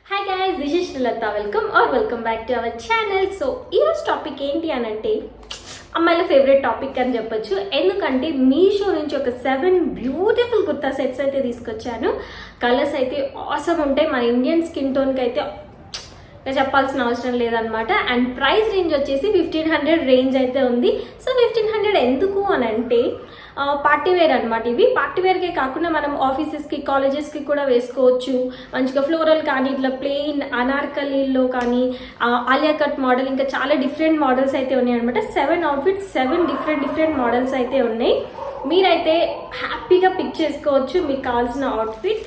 Hi guys, this is Srilatha. Welcome back to our channel. So ఈరోజు topic ఏంటి అని అంటే అమ్మాయిల ఫేవరెట్ టాపిక్ అని చెప్పొచ్చు. ఎందుకంటే మీషో నుంచి ఒక 7 బ్యూటిఫుల్ కుర్తా సెట్స్ అయితే తీసుకొచ్చాను. కలర్స్ అయితే ఆసమ్ ఉంటాయి. మన ఇండియన్ స్కిన్ టోన్కి అయితే చెప్పాల్సిన అవసరం లేదనమాట. అండ్ ప్రైస్ రేంజ్ వచ్చేసి 1500 రేంజ్ అయితే ఉంది. సో 1500 ఎందుకు అని అంటే పార్టీ వేర్ అనమాట. ఇవి పార్టీ వేర్కే కాకుండా మనం ఆఫీసెస్కి, కాలేజెస్కి కూడా వేసుకోవచ్చు. మంచిగా ఫ్లోరల్ కానీ, ఇట్లా ప్లెయిన్ అనార్కలీలో కానీ, ఆలియా కట్ మోడల్, ఇంకా చాలా డిఫరెంట్ మోడల్స్ అయితే ఉన్నాయి అనమాట. 7 అవుట్ఫిట్స్, 7 డిఫరెంట్ మోడల్స్ అయితే ఉన్నాయి. మీరైతే హ్యాపీగా పిక్ చేసుకోవచ్చు మీకు కావాల్సిన అవుట్ఫిట్.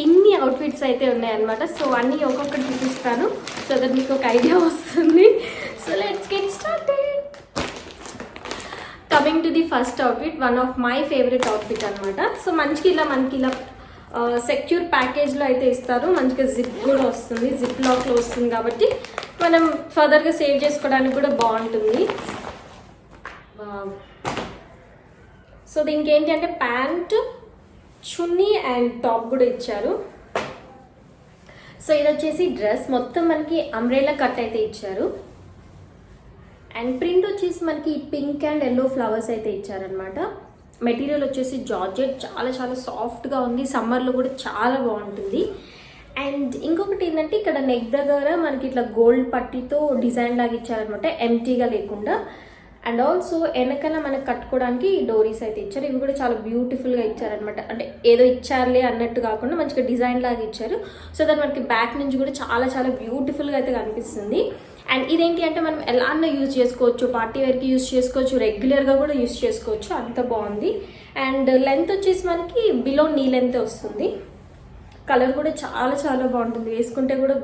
ఇన్ని అవుట్ఫిట్స్ అయితే ఉన్నాయన్నమాట. సో అన్నీ ఒక్కొక్కటి చూపిస్తాను సో దట్ మీకు ఒక ఐడియా వస్తుంది. So let's get started. Coming to the first outfit, one of my favourite outfit అనమాట. సో మనకి ఇలా సెక్యూర్ ప్యాకేజ్లో అయితే ఇస్తారు. మంచిగా జిప్ కూడా వస్తుంది, జిప్ లాక్లో వస్తుంది కాబట్టి మనం ఫర్దర్గా సేవ్ చేసుకోవడానికి కూడా బాగుంటుంది. సో దీనికి ఏంటి అంటే ప్యాంట్, చున్నీ అండ్ టాప్ కూడా ఇచ్చారు. సో ఇది వచ్చేసి డ్రెస్ మొత్తం మనకి అంబ్రెల్లా కట్ అయితే ఇచ్చారు. అండ్ ప్రింట్ వచ్చేసి మనకి పింక్ అండ్ ఎల్లో ఫ్లవర్స్ అయితే ఇచ్చారనమాట. మెటీరియల్ వచ్చేసి జార్జెట్, చాలా సాఫ్ట్గా ఉంది. సమ్మర్లో కూడా చాలా బాగుంటుంది. అండ్ ఇంకొకటి ఏంటంటే ఇక్కడ నెక్ దగ్గర మనకి ఇట్లా గోల్డ్ పట్టీతో డిజైన్ లాగా ఇచ్చారనమాట, ఎంటీగా లేకుండా. అండ్ ఆల్సో వెనకాల మనకు కట్టుకోవడానికి డోరీస్ అయితే ఇచ్చారు. ఇవి కూడా చాలా బ్యూటిఫుల్గా ఇచ్చారనమాట. అంటే ఏదో ఇచ్చారులే అన్నట్టు కాకుండా మంచిగా డిజైన్ లాగా ఇచ్చారు. సో దాని మనకి బ్యాక్ నుంచి కూడా చాలా బ్యూటిఫుల్గా అయితే కనిపిస్తుంది. అండ్ ఇదేంటి అంటే మనం ఎలా అన్నా యూజ్ చేసుకోవచ్చు, పార్టీ వేర్కి యూజ్ చేసుకోవచ్చు, రెగ్యులర్గా కూడా యూజ్ చేసుకోవచ్చు, అంత బాగుంది. అండ్ లెంత్ వచ్చేసి మనకి బిలో నీ లెంత్ వస్తుంది. కలర్ కూడా చాలా బాగుంటుంది, వేసుకుంటే కూడా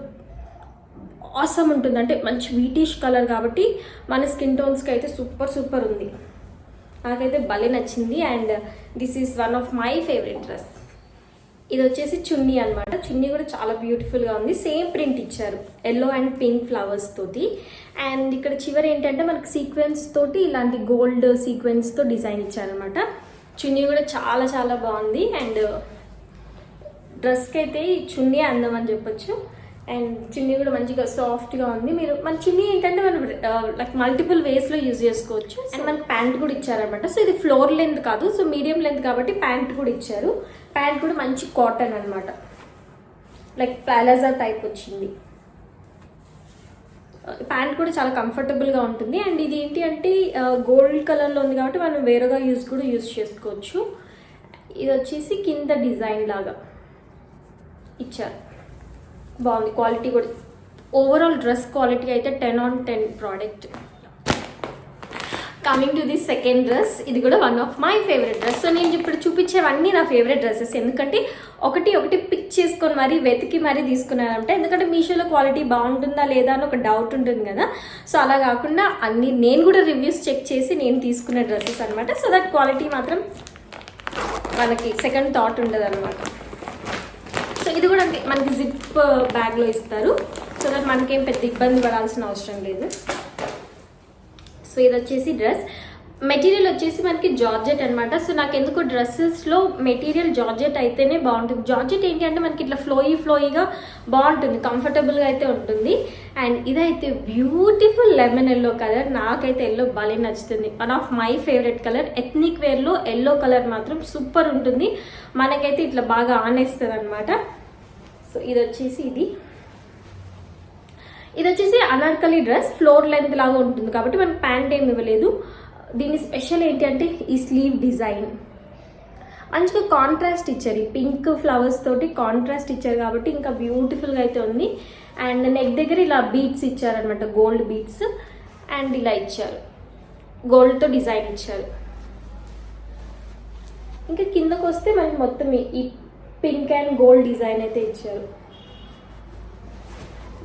ఆసమ్ ఉంటుంది. అంటే మంచి వీటిష్ కలర్ కాబట్టి మన స్కిన్ టోన్స్కి అయితే సూపర్ ఉంది. నాకైతే భలే నచ్చింది. And this is one of my favourite dress. ఇది వచ్చేసి చున్నీ అనమాట. చున్నీ కూడా చాలా బ్యూటిఫుల్గా ఉంది. సేమ్ ప్రింట్ ఇచ్చారు, ఎల్లో అండ్ పింక్ ఫ్లవర్స్ తోటి. అండ్ ఇక్కడ చివరి ఏంటంటే మనకి సీక్వెన్స్ తోటి ఇలాంటి గోల్డ్ సీక్వెన్స్తో డిజైన్ ఇచ్చారనమాట. చున్నీ కూడా చాలా బాగుంది. అండ్ డ్రెస్కి అయితే చున్నీ అందం అని చెప్పొచ్చు. అండ్ చున్నీ కూడా మంచిగా సాఫ్ట్గా ఉంది. మన చున్నీ ఏంటంటే మనం లైక్ మల్టిపుల్ వేస్లో యూజ్ చేసుకోవచ్చు. అండ్ మనకి ప్యాంట్ కూడా ఇచ్చారనమాట. సో ఇది ఫ్లోర్ లెంత్ కాదు, సో మీడియం లెంత్ కాబట్టి ప్యాంట్ కూడా ఇచ్చారు. ప్యాంట్ కూడా మంచి కాటన్ అనమాట, లైక్ ప్లాజా టైప్ వచ్చింది. ప్యాంట్ కూడా చాలా కంఫర్టబుల్గా ఉంటుంది. అండ్ ఇది ఏంటి అంటే గోల్డ్ కలర్లో ఉంది కాబట్టి మనం వేరేగా యూజ్ చేసుకోవచ్చు. ఇది వచ్చేసి కింద డిజైన్ లాగా ఇచ్చారు, బాగుంది. క్వాలిటీ కూడా ఓవరాల్ డ్రెస్ క్వాలిటీ అయితే 10 on 10 product. Coming to the second dress, ఇది కూడా one of my favourite dress. So నేను ఇప్పుడు చూపించేవన్నీ నా ఫేవరెట్ డ్రెస్సెస్. ఎందుకంటే ఒకటి పిక్ చేసుకొని మరీ వెతికి మరీ తీసుకున్నానంటే, ఎందుకంటే మీషోలో క్వాలిటీ బాగుంటుందా లేదా అని ఒక డౌట్ ఉంటుంది కదా. సో అలా కాకుండా అన్ని నేను కూడా రివ్యూస్ చెక్ చేసి నేను తీసుకున్న డ్రెస్సెస్ అనమాట. సో దట్ క్వాలిటీ మాత్రం మనకి సెకండ్ థాట్ ఉండదు అనమాట. సో ఇది కూడా అంటే మనకి జిప్ బ్యాగ్లో ఇస్తారు. సో దట్ మనకేం పెద్ద ఇబ్బంది పడాల్సిన అవసరం లేదు. సో ఇది వచ్చేసి డ్రెస్. మెటీరియల్ వచ్చేసి మనకి జార్జెట్ అనమాట. సో నాకు ఎందుకు డ్రెస్సెస్లో మెటీరియల్ జార్జెట్ అయితేనే బాగుంటుంది. జార్జెట్ ఏంటి అంటే మనకి ఇట్లా ఫ్లోయిగా బాగుంటుంది, కంఫర్టబుల్గా అయితే ఉంటుంది. అండ్ ఇదైతే బ్యూటిఫుల్ లెమన్ ఎల్లో కలర్. నాకైతే ఎల్లో భలే నచ్చుతుంది, one of my favourite colour. Ethnic వేర్లో ఎల్లో కలర్ మాత్రం సూపర్ ఉంటుంది, మనకైతే ఇట్లా బాగా ఆనేస్తుంది అనమాట. సో ఇది వచ్చేసి అనార్కలి డ్రెస్, ఫ్లోర్ లెంత్ లాగా ఉంటుంది కాబట్టి మనకు ప్యాంట్ ఏమి ఇవ్వలేదు. దీని స్పెషల్ ఏంటి అంటే ఈ స్లీవ్ డిజైన్ మంచిగా కాంట్రాస్ట్ ఇచ్చారు. ఈ పింక్ ఫ్లవర్స్ తోటి కాంట్రాస్ట్ ఇచ్చారు కాబట్టి ఇంకా బ్యూటిఫుల్గా అయితే ఉంది. అండ్ నెక్ దగ్గర ఇలా బీడ్స్ ఇచ్చారనమాట, గోల్డ్ బీడ్స్. అండ్ ఇలా ఇచ్చారు, గోల్డ్తో డిజైన్ ఇచ్చారు. ఇంకా కిందకు వస్తే మనకి మొత్తం ఈ పింక్ అండ్ గోల్డ్ డిజైన్ అయితే ఇచ్చారు.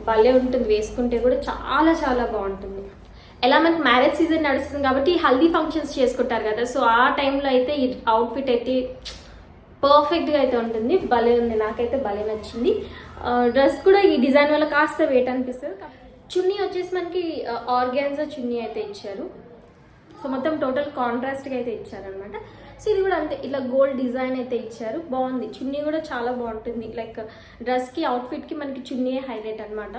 భలే ఉంటుంది, వేసుకుంటే కూడా చాలా బాగుంటుంది. ఎలా మనకి మ్యారేజ్ సీజన్ నడుస్తుంది కాబట్టి హల్దీ ఫంక్షన్స్ చేసుకుంటారు కదా. సో ఆ టైంలో అయితే ఈ అవుట్ఫిట్ అయితే పర్ఫెక్ట్గా అయితే ఉంటుంది. భలే ఉంది, నాకైతే భలే నచ్చింది. డ్రెస్ కూడా ఈ డిజైన్ వల్ల కాస్త వెయిట్ అనిపిస్తుంది. చున్నీ వచ్చేసి మనకి ఆర్గాన్జా చున్నీ అయితే ఇచ్చారు. సో మొత్తం టోటల్ కాంట్రాస్ట్గా అయితే ఇచ్చారనమాట. సో ఇది కూడా అంతే, ఇలా గోల్డ్ డిజైన్ అయితే ఇచ్చారు, బాగుంది. చున్నీ కూడా చాలా బాగుంటుంది, లైక్ డ్రెస్కి అవుట్ఫిట్కి మనకి చున్నీయే హైలైట్ అనమాట.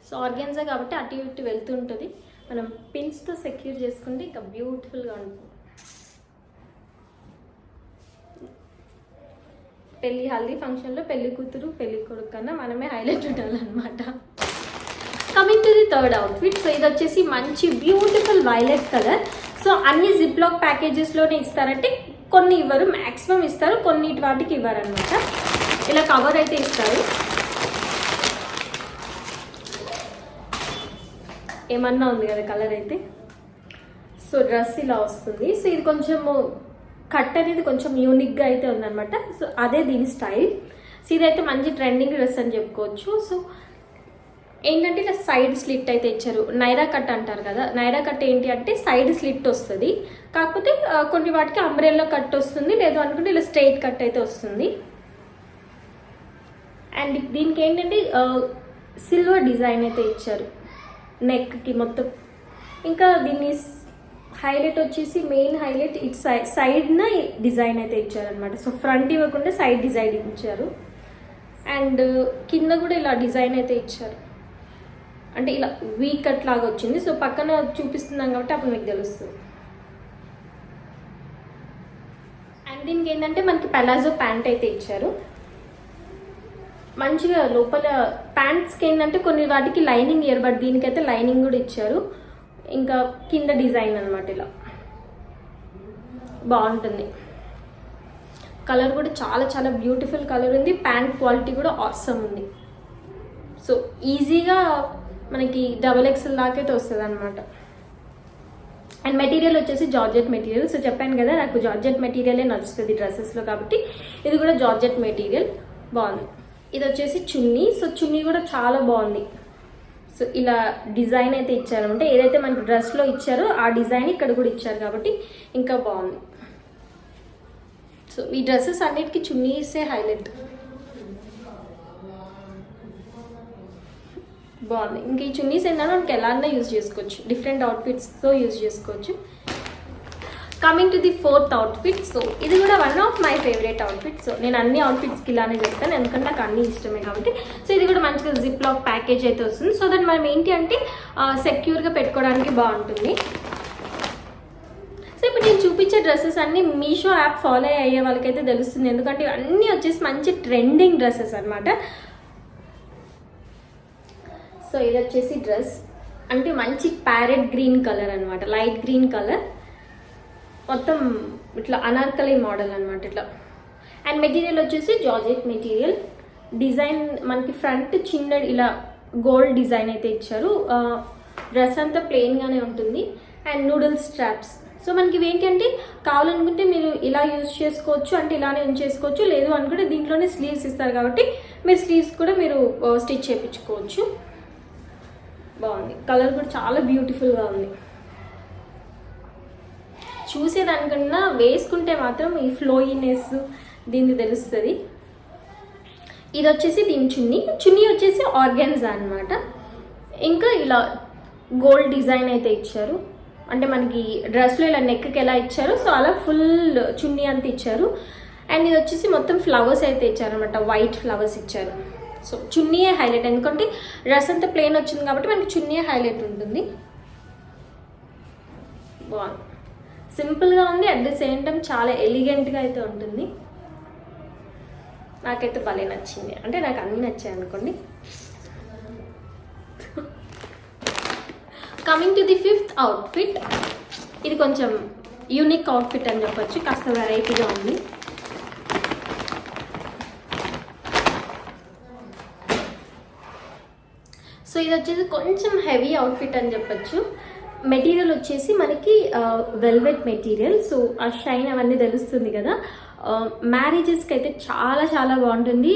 సో ఆర్గాన్జా కాబట్టి అటు ఇటు వెళ్తుంటుంది, మనం పిన్స్తో సెక్యూర్ చేసుకుంటే ఇంకా బ్యూటిఫుల్గా ఉంటుంది. పెళ్ళి హల్దీ ఫంక్షన్లో పెళ్లి కూతురు పెళ్లి కొడుకు కన్నా మనమే హైలైట్ ఉండాలన్నమాట. Coming to the third outfit. So ఇది వచ్చేసి మంచి బ్యూటిఫుల్ వైలెట్ కలర్. సో అన్ని జిప్ లాక్ ప్యాకేజెస్లోనే ఇస్తారంటే కొన్ని ఇవ్వరు, మ్యాక్సిమం ఇస్తారు, కొన్నిటి వాటికి ఇవ్వరు అనమాట. ఇలా కవర్ అయితే ఇస్తారు, ఏమన్నా ఉంది కదా కలర్ అయితే. సో డ్రెస్ ఇలా వస్తుంది. సో ఇది కొంచెము కట్ అనేది కొంచెం యూనిక్గా అయితే ఉందన్నమాట. సో అదే దీని స్టైల్. సో ఇదైతే మంచి ట్రెండింగ్ డ్రెస్ అని చెప్పుకోవచ్చు. సో ఏంటంటే ఇలా సైడ్ స్లిట్ అయితే ఇచ్చారు, నైరా కట్ అంటారు కదా. నైరా కట్ ఏంటి అంటే సైడ్ స్లిట్ వస్తుంది, కాకపోతే కొన్ని వాటికి అంబ్రెల్లా కట్ వస్తుంది, లేదు అనుకుంటే ఇలా స్ట్రైట్ కట్ అయితే వస్తుంది. అండ్ దీనికి ఏంటంటే సిల్వర్ డిజైన్ అయితే ఇచ్చారు నెక్కి మొత్తం. ఇంకా దీన్ని హైలైట్ వచ్చేసి మెయిన్ హైలైట్ ఇటు సైడ్న డిజైన్ అయితే ఇచ్చారనమాట. సో ఫ్రంట్ ఇవ్వకుండా సైడ్ డిజైన్ ఇచ్చారు. అండ్ కింద కూడా ఇలా డిజైన్ అయితే ఇచ్చారు, అంటే ఇలా వీ కట్ లాగా వచ్చింది. సో పక్కన చూపిస్తున్నాం కాబట్టి అప్పుడు మీకు తెలుస్తుంది. అండ్ దీనికి ఏంటంటే మనకి పెలాజో ప్యాంట్ అయితే ఇచ్చారు మంచిగా. లోపల ప్యాంట్స్కి ఏంటంటే కొన్ని వాటికి లైనింగ్ ఇయర్, బట్ దీనికైతే లైనింగ్ కూడా ఇచ్చారు. ఇంకా కింద డిజైన్ అనమాట, ఇలా బాగుంటుంది. కలర్ కూడా చాలా చాలా బ్యూటిఫుల్ కలర్ ఉంది. ప్యాంట్ క్వాలిటీ కూడా ఆసమ్ ఉంది. సో ఈజీగా మనకి XXL దాకా అయితే వస్తుంది అనమాట. అండ్ మెటీరియల్ వచ్చేసి జార్జెట్ మెటీరియల్. సో చెప్పాను కదా నాకు జార్జెట్ మెటీరియలే నచ్చుతుంది డ్రెస్సెస్లో, కాబట్టి ఇది కూడా జార్జెట్ మెటీరియల్ బాగుంది. ఇది వచ్చేసి చున్నీ. సో చున్నీ కూడా చాలా బాగుంది. సో ఇలా డిజైన్ అయితే ఇచ్చారనమాట, ఏదైతే మనకి డ్రెస్లో ఇచ్చారో ఆ డిజైన్ ఇక్కడ కూడా ఇచ్చారు కాబట్టి ఇంకా బాగుంది. సో ఈ డ్రెస్సెస్ అన్నిటికీ చున్నీసే హైలైట్, బాగుంది. ఇంకా ఈ చున్నీస్ ఏంటంటే మనకి ఎలాగైనా యూజ్ చేసుకోవచ్చు, డిఫరెంట్ అవుట్ఫిట్స్తో యూజ్ చేసుకోవచ్చు. Coming to the fourth outfit. So ఇది కూడా one of my favourite outfit. So నేను అన్ని అవుట్ఫిట్స్కి ఇలానే చెప్తాను, ఎందుకంటే నాకు అన్ని ఇష్టమే కాబట్టి. సో ఇది కూడా మంచిగా జిప్ లాక్ ప్యాకేజ్ అయితే వస్తుంది. సో దట్ మనం ఏంటి అంటే సెక్యూర్గా పెట్టుకోవడానికి బాగుంటుంది. సో ఇప్పుడు నేను చూపించే డ్రెస్సెస్ అన్నీ మీషో యాప్ ఫాలో అయ్యే వాళ్ళకైతే తెలుస్తుంది, ఎందుకంటే ఇవన్నీ వచ్చేసి మంచి ట్రెండింగ్ డ్రెస్సెస్ అనమాట. సో ఇది వచ్చేసి డ్రెస్ అంటే మంచి ప్యారెట్ గ్రీన్ కలర్ అనమాట, లైట్ గ్రీన్ కలర్, మొత్తం ఇట్లా అనార్కలి మోడల్ అనమాట ఇట్లా. అండ్ మెటీరియల్ వచ్చేసి జార్జెట్ మెటీరియల్. డిజైన్ మనకి ఫ్రంట్ చిన్న ఇలా గోల్డ్ డిజైన్ అయితే ఇచ్చారు. డ్రెస్ అంతా ప్లెయిన్గానే ఉంటుంది. And noodles straps. సో మనకి ఇవేంటంటే కావాలనుకుంటే మీరు ఇలా యూజ్ చేసుకోవచ్చు, అంటే ఇలానే ఉంచేసుకోవచ్చు, లేదు అనుకుంటే దీంట్లోనే స్లీవ్స్ ఇస్తారు కాబట్టి మీరు స్లీవ్స్ కూడా మీరు స్టిచ్ చేయించుకోవచ్చు. బాగుంది, కలర్ కూడా చాలా బ్యూటిఫుల్గా ఉంది. చూసేదానికన్నా వేసుకుంటే మాత్రం ఈ ఫ్లోయినెస్ దీన్ని తెలుస్తుంది. ఇది వచ్చేసి దీని చున్నీ వచ్చేసి ఆర్గాన్జా అనమాట. ఇంకా ఇలా గోల్డ్ డిజైన్ అయితే ఇచ్చారు, అంటే మనకి డ్రెస్లో ఇలా నెక్కి ఎలా ఇచ్చారు సో అలా ఫుల్ చున్నీ అంతా ఇచ్చారు. అండ్ ఇది వచ్చేసి మొత్తం ఫ్లవర్స్ అయితే ఇచ్చారు అనమాట, వైట్ ఫ్లవర్స్ ఇచ్చారు. సో చున్నీయే హైలైట్, ఎందుకంటే డ్రెస్ అంతా ప్లెయిన్ వచ్చింది కాబట్టి మనకి చున్నీయే హైలైట్ ఉంటుంది. బాగుంది, సింపుల్గా ఉంది, అట్ ది సేమ్ టైం చాలా ఎలిగెంట్గా అయితే ఉంటుంది. నాకైతే భలే నచ్చింది, అంటే నాకు అన్నీ నచ్చాయి అనుకోండి. Coming to the fifth outfit. ఇది కొంచెం యూనిక్ అవుట్ఫిట్ అని చెప్పొచ్చు, కాస్త వెరైటీగా ఉంది. సో ఇది వచ్చేసి కొంచెం హెవీ అవుట్ఫిట్ అని చెప్పొచ్చు. మెటీరియల్ వచ్చేసి మనకి వెల్వెట్ మెటీరియల్. సో ఆ షైన్ అవన్నీ తెలుస్తుంది కదా. మ్యారేజెస్కి అయితే చాలా చాలా బాగుంటుంది.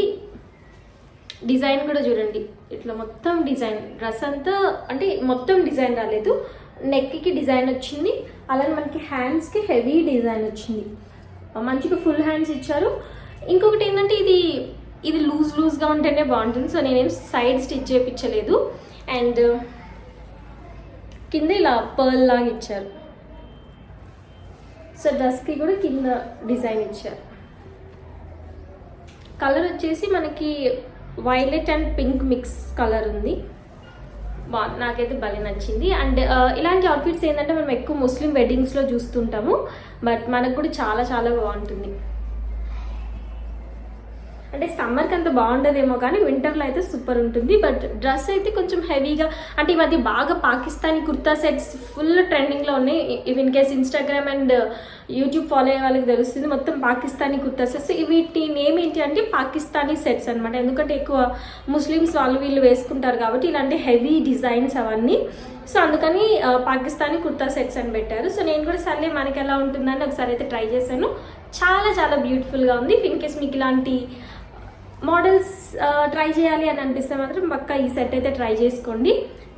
డిజైన్ కూడా చూడండి, ఇట్లా మొత్తం డిజైన్, డ్రెస్ అంతా అంటే మొత్తం డిజైన్ రాలేదు, నెక్కి డిజైన్ వచ్చింది, అలానే మనకి హ్యాండ్స్కి హెవీ డిజైన్ వచ్చింది, మంచిగా ఫుల్ హ్యాండ్స్ ఇచ్చారు. ఇంకొకటి ఏంటంటే ఇది లూజ్గా ఉంటేనే బాగుంటుంది. సో నేనేం సైడ్ స్టిచ్ చేయించలేదు. అండ్ కింద ఇలా పర్ల్ లాగా ఇచ్చారు. సో డ్రెస్కి కూడా కింద డిజైన్ ఇచ్చారు. కలర్ వచ్చేసి మనకి violet and pink mix colour ఉంది. బాగుంది, నాకైతే భలే నచ్చింది. అండ్ ఇలాంటి అవుట్ఫిట్స్ ఏంటంటే మనం ఎక్కువ ముస్లిం వెడ్డింగ్స్లో చూస్తుంటాము, బట్ మనకు కూడా చాలా చాలా బాగుంటుంది. అంటే సమ్మర్కి అంత బాగుండదేమో కానీ వింటర్లో అయితే సూపర్ ఉంటుంది. బట్ డ్రెస్ అయితే కొంచెం హెవీగా, అంటే ఈ మధ్య బాగా పాకిస్తానీ కుర్తా సెట్స్ ఫుల్ ట్రెండింగ్లో ఉన్నాయి. In case Instagram and YouTube follow అయ్యే వాళ్ళకి తెలుస్తుంది, మొత్తం పాకిస్తానీ కుర్తా సెట్స్. వీటి నేమ్ ఏంటి అంటే పాకిస్తానీ సెట్స్ అనమాట. ఎందుకంటే ఎక్కువ ముస్లిమ్స్ వాళ్ళు వీళ్ళు వేసుకుంటారు కాబట్టి ఇలాంటి హెవీ డిజైన్స్ అవన్నీ. సో అందుకని పాకిస్తానీ కుర్తా సెట్స్ అని పెట్టారు. సో నేను కూడా సర్లే మనకి ఎలా ఉంటుందని ఒకసారి అయితే ట్రై చేశాను. చాలా చాలా బ్యూటిఫుల్గా ఉంది. ఇన్ కేస్ మీకు ఇలాంటి మోడల్స్ ట్రై చేయాలి అని అనిపిస్తే మాత్రం పక్కా ఈ సెట్ అయితే ట్రై చేసుకోండి.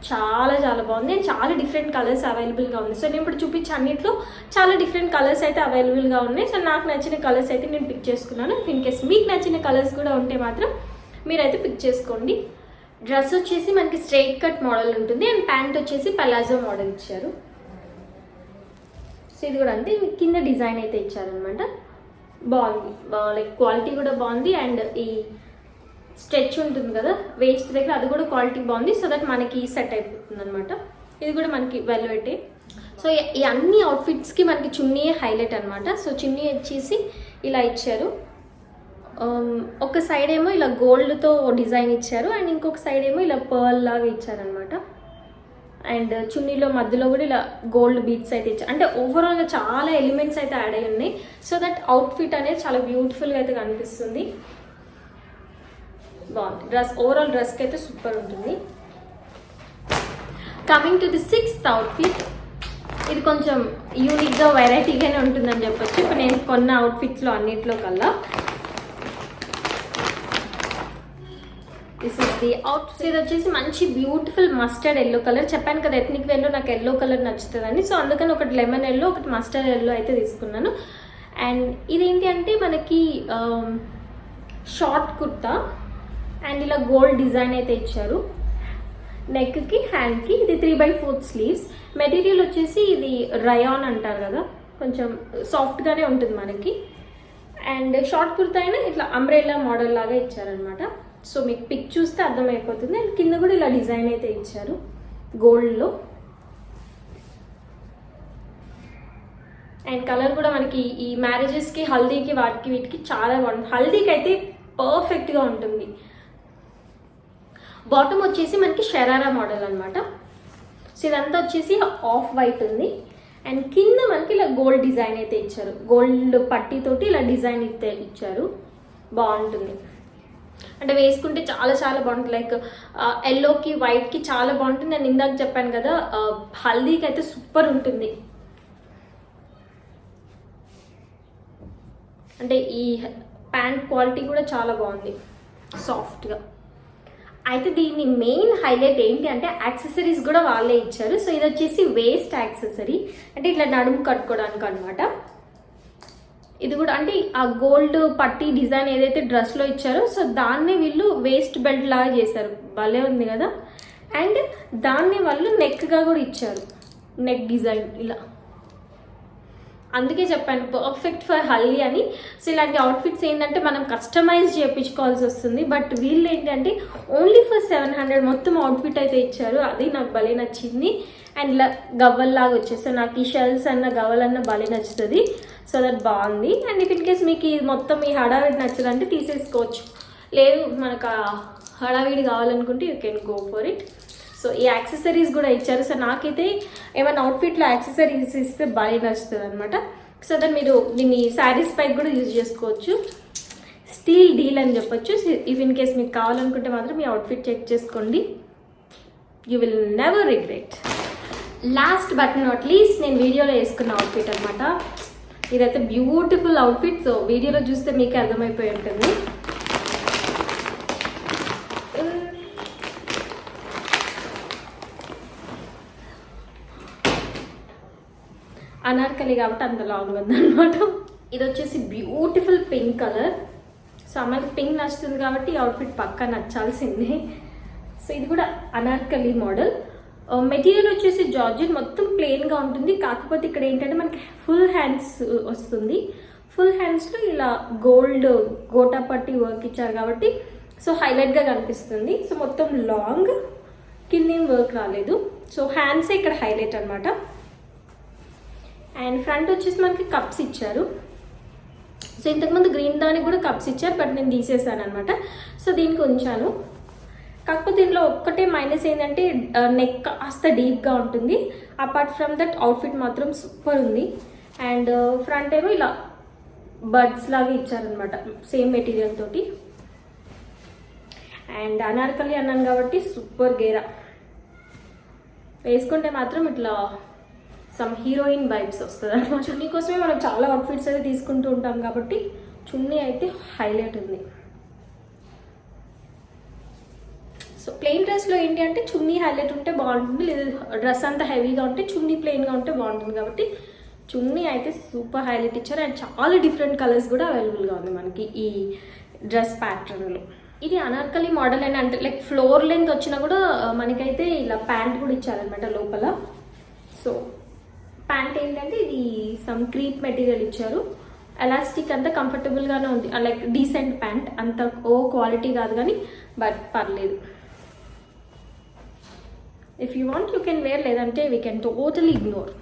చాలా చాలా బాగుంది అండ్ చాలా డిఫరెంట్ కలర్స్ అవైలబుల్గా ఉంది. సో నేను ఇప్పుడు చూపించే అన్నింటిలో చాలా డిఫరెంట్ కలర్స్ అయితే అవైలబుల్గా ఉన్నాయి. సో నాకు నచ్చిన కలర్స్ అయితే నేను పిక్ చేసుకున్నాను. ఇన్ కేస్ మీకు నచ్చిన కలర్స్ కూడా ఉంటే మాత్రం మీరైతే పిక్ చేసుకోండి. డ్రెస్ వచ్చేసి మనకి స్ట్రైట్ కట్ మోడల్ ఉంటుంది అండ్ ప్యాంట్ వచ్చేసి పలాజో మోడల్ ఇచ్చారు. సో ఇది కూడా అంతే, కింద డిజైన్ అయితే ఇచ్చారనమాట. బాగుంది, లైక్ క్వాలిటీ కూడా బాగుంది. అండ్ ఈ స్ట్రెచ్ ఉంటుంది కదా వేస్ట్ దగ్గర, అది కూడా క్వాలిటీ బాగుంది. సో దట్ మనకి సెట్ అయిపోతుంది అనమాట. ఇది కూడా మనకి వెల్వెటే. సో ఈ అన్ని అవుట్ఫిట్స్కి మనకి చున్నీ హైలైట్ అనమాట. సో చున్నీ వచ్చేసి ఇలా ఇచ్చారు. ఒక సైడ్ ఏమో ఇలా గోల్డ్తో డిజైన్ ఇచ్చారు అండ్ ఇంకొక సైడ్ ఏమో ఇలా పర్ల్ లాగా ఇచ్చారనమాట. అండ్ చున్నీలో మధ్యలో కూడా ఇలా గోల్డ్ బీట్స్ అయితే ఇచ్చారు. అంటే ఓవరాల్గా చాలా ఎలిమెంట్స్ అయితే యాడ్ అయి ఉన్నాయి. సో దట్ అవుట్ఫిట్ అనేది చాలా బ్యూటిఫుల్గా అయితే కనిపిస్తుంది. బాగుంది డ్రెస్, ఓవరాల్ డ్రెస్కి అయితే సూపర్ ఉంటుంది. Coming to the 6th outfit. ఇది కొంచెం యూనిక్గా వెరైటీగానే ఉంటుందని చెప్పొచ్చు. ఇప్పుడు నేను కొన్న అవుట్ఫిట్స్లో అన్నింటిలో కల్లా దిస్ ఇస్ ది అవుట్ఫిట్. ఇది వచ్చేసి మంచి బ్యూటిఫుల్ మస్టర్డ్ ఎల్లో కలర్. చెప్పాను కదా ఎథ్నిక్ వేర్లో నాకు ఎల్లో కలర్ నచ్చుతుందని. సో అందుకని ఒకటి లెమన్ ఎల్లో, ఒకటి మస్టర్డ్ ఎల్లో అయితే తీసుకున్నాను. అండ్ ఇదేంటి అంటే మనకి షార్ట్ కుర్తా అండ్ ఇలా గోల్డ్ డిజైన్ అయితే ఇచ్చారు. నెక్కి, హ్యాండ్కి. ఇది 3/4 స్లీవ్స్. మెటీరియల్ వచ్చేసి ఇది రయాన్ అంటారు కదా, కొంచెం సాఫ్ట్గానే ఉంటుంది మనకి. అండ్ షార్ట్ కుర్తా అయినా ఇట్లా అంబ్రెల్లా మోడల్ లాగా ఇచ్చారనమాట. సో మీకు పిక్ చూస్తే అర్థమైపోతుంది. అండ్ కింద కూడా ఇలా డిజైన్ అయితే ఇచ్చారు గోల్డ్లో. అండ్ కలర్ కూడా మనకి ఈ మ్యారేజెస్కి, హల్దీకి, వాటికి వీటికి చాలా బాగుంటుంది. హల్దీకి అయితే పర్ఫెక్ట్గా ఉంటుంది. బాటమ్ వచ్చేసి మనకి షరారా మోడల్ అనమాట. సో ఇదంతా వచ్చేసి ఆఫ్ వైట్ ఉంది. అండ్ కింద మనకి ఇలా గోల్డ్ డిజైన్ అయితే ఇచ్చారు. గోల్డ్ పట్టీతోటి ఇలా డిజైన్ అయితే ఇచ్చారు. బాగుంటుంది, అంటే వేసుకుంటే చాలా చాలా బాగుంటుంది. లైక్ ఎల్లోకి, వైట్కి చాలా బాగుంటుంది. నేను ఇందాక చెప్పాను కదా హల్దీకి అయితే సూపర్ ఉంటుంది. అంటే ఈ ప్యాంట్ క్వాలిటీ కూడా చాలా బాగుంది, సాఫ్ట్గా. అయితే దీన్ని మెయిన్ హైలైట్ ఏంటి అంటే యాక్సెసరీస్ కూడా వాళ్ళే ఇచ్చారు. సో ఇది వచ్చేసి వేస్ట్ యాక్సెసరీ, అంటే ఇట్లా నడుము కట్టుకోవడానికి అనమాట. ఇది కూడా అంటే ఆ గోల్డ్ పట్టీ డిజైన్ ఏదైతే డ్రెస్లో ఇచ్చారో సో దాన్ని వీళ్ళు వేస్ట్ బెల్ట్ లాగా చేశారు. భలే ఉంది కదా. అండ్ దాన్ని వాళ్ళు నెక్గా కూడా ఇచ్చారు, నెక్ డిజైన్ ఇలా. అందుకే చెప్పాను పర్ఫెక్ట్ ఫర్ హల్దీ అని. సో ఇలాంటి అవుట్ఫిట్స్ ఏంటంటే మనం కస్టమైజ్ చేయించుకోవాల్సి వస్తుంది. బట్ వీళ్ళు ఏంటంటే ఓన్లీ ఫర్ 700 మొత్తం అవుట్ఫిట్ అయితే ఇచ్చారు. అది నాకు భలే నచ్చింది. అండ్ ఇలా గవ్వల్లాగా వచ్చేస్తాయి. నాకు ఈ షెల్స్ అన్న గవ్వలన్న భలే నచ్చుతుంది. సో దట్ బాగుంది. అండ్ ఇఫ్ ఇన్ కేస్ మీకు ఈ మొత్తం ఈ హడావిడి నచ్చదంటే తీసేసుకోవచ్చు. లేదు మనకు హడావిడి కావాలనుకుంటే you can go for it. So ఈ యాక్సెసరీస్ కూడా ఇచ్చారు. సో నాకైతే ఏమైనా అవుట్ఫిట్లో యాక్సెసరీస్ ఇస్తే బాగా నచ్చుతుంది అనమాట. సో దట్ మీరు దీన్ని శారీస్ పైకి కూడా యూజ్ చేసుకోవచ్చు. స్టీల్ డీల్ అని చెప్పొచ్చు. ఇఫ్ ఇన్ కేస్ మీకు కావాలనుకుంటే మాత్రం మీ అవుట్ఫిట్ చెక్ చేసుకోండి, you will never regret. Last but not least నేను వీడియోలో వేసుకున్న అవుట్ఫిట్ అనమాట. ఇదైతే బ్యూటిఫుల్ అవుట్ఫిట్. సో వీడియోలో చూస్తే మీకే అర్థమైపోయి ఉంటుంది. అనార్కలి కాబట్టి అంత లాంగ్ ఉందన్నమాట. ఇది వచ్చేసి బ్యూటిఫుల్ పింక్ కలర్. సో అమ్మాయికి పింక్ నచ్చుతుంది కాబట్టి ఈ అవుట్ఫిట్ పక్కా నచ్చాల్సిందే. సో ఇది కూడా అనార్కలి మోడల్. మెటీరియల్ వచ్చేసి జార్జెట్ మొత్తం ప్లెయిన్గా ఉంటుంది. కాకపోతే ఇక్కడ ఏంటంటే మనకి ఫుల్ హ్యాండ్స్ వస్తుంది. ఫుల్ హ్యాండ్స్లో ఇలా గోల్డ్ గోటా పట్టి వర్క్ ఇచ్చారు కాబట్టి సో హైలైట్గా కనిపిస్తుంది. సో మొత్తం లాంగ్, కింద వర్క్ రాలేదు. సో హ్యాండ్స్ ఇక్కడ హైలైట్ అనమాట. అండ్ ఫ్రంట్ వచ్చేసి మనకి కప్స్ ఇచ్చారు. సో ఇంతకుముందు గ్రీన్ దానికి కూడా కప్స్ ఇచ్చారు, బట్ నేను తీసేసాను అనమాట. సో దీనికి ఉంచాను. కాకపోతే దీంట్లో ఒక్కటే మైనస్ ఏంటంటే నెక్ కాస్త డీప్గా ఉంటుంది. అపార్ట్ ఫ్రమ్ దట్ అవుట్ఫిట్ మాత్రం సూపర్ ఉంది. అండ్ ఫ్రంట్ ఏమో ఇలా బర్డ్స్ లాగా ఇచ్చారనమాట సేమ్ మెటీరియల్ తోటి. అండ్ అనార్కలి అన్నాను కాబట్టి సూపర్ గేరా వేసుకుంటే మాత్రం ఇట్లా సమ్ హీరోయిన్ వైబ్స్ వస్తుంది అనమాట. చున్నీ కోసమే మనం చాలా అవుట్ఫిట్స్ అయితే తీసుకుంటూ ఉంటాం కాబట్టి చున్నీ అయితే హైలైట్ ఉంది. సో ప్లెయిన్ డ్రెస్లో ఏంటి అంటే చున్నీ హైలైట్ ఉంటే బాగుంటుంది, లేదా డ్రెస్ అంతా హెవీగా ఉంటే చున్నీ ప్లెయిన్గా ఉంటే బాగుంటుంది. కాబట్టి చున్నీ అయితే సూపర్ హైలైట్ ఇచ్చారు. అండ్ చాలా డిఫరెంట్ కలర్స్ కూడా అవైలబుల్గా ఉంది మనకి ఈ డ్రెస్ ప్యాటర్న్లో. ఇది అనార్కలి మోడల్ అని అంటే లైక్ ఫ్లోర్ లెంత్ వచ్చినా కూడా మనకైతే ఇలా ప్యాంట్ కూడా ఇచ్చారనమాట లోపల. సో ప్యాంట్ ఏంటంటే ఇది సమ్ క్రీప్ మెటీరియల్ ఇచ్చారు. ఎలాస్టిక్ అంతా కంఫర్టబుల్గానే ఉంది, లైక్ డీసెంట్ ప్యాంట్, అంత ఓ క్వాలిటీ కాదు కానీ బట్ పర్లేదు. If you want you can wear, లేదంటే we can totally ignore.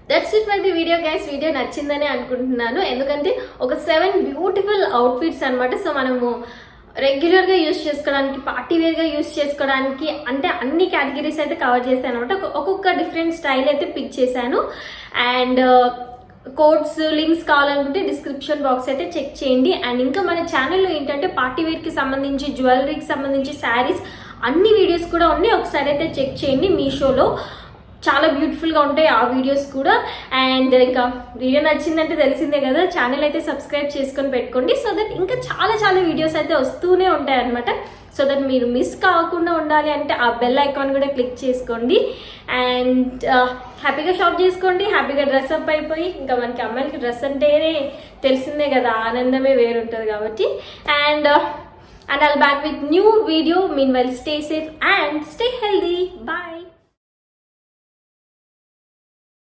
That's it for the video guys. Video నచ్చిందని అనుకుంటున్నాను, ఎందుకంటే ఒక 7 బ్యూటిఫుల్ అవుట్ఫిట్స్ అనమాట. సో మనము రెగ్యులర్గా యూస్ చేసుకోవడానికి, పార్టీ వేర్గా యూస్ చేసుకోవడానికి, అంటే అన్ని కేటగిరీస్ అయితే కవర్ చేశాను అనమాట. ఒక్కొక్క డిఫరెంట్ స్టైల్ అయితే పిక్ చేశాను. అండ్ కోడ్స్ లింక్స్ కావాలనుకుంటే డిస్క్రిప్షన్ బాక్స్ అయితే చెక్ చేయండి. అండ్ ఇంకా మన ఛానల్లో ఏంటంటే పార్టీ వేర్కి సంబంధించి, జ్యువెలరీకి సంబంధించి, శారీస్ అన్ని వీడియోస్ కూడా ఉన్నాయి. ఒకసారి అయితే చెక్ చేయండి. మీషోలో చాలా బ్యూటిఫుల్గా ఉంటాయి ఆ వీడియోస్ కూడా. అండ్ ఇంకా వీడియో నచ్చిందంటే తెలిసిందే కదా, ఛానల్ అయితే సబ్స్క్రైబ్ చేసుకొని పెట్టుకోండి. సో దట్ ఇంకా చాలా చాలా వీడియోస్ అయితే వస్తూనే ఉంటాయి అనమాట. సో దట్ మీరు మిస్ కాకుండా ఉండాలి అంటే ఆ బెల్ ఐకాన్ కూడా క్లిక్ చేసుకోండి. అండ్ హ్యాపీగా షాప్ చేసుకోండి, హ్యాపీగా డ్రెస్అప్ అయిపోయి. ఇంకా మనకి అమ్మాయిలకి డ్రెస్ అంటేనే తెలిసిందే కదా, ఆనందమే వేరుంటుంది కాబట్టి. And I'll back with new video. Meanwhile, stay safe and stay healthy. Bye.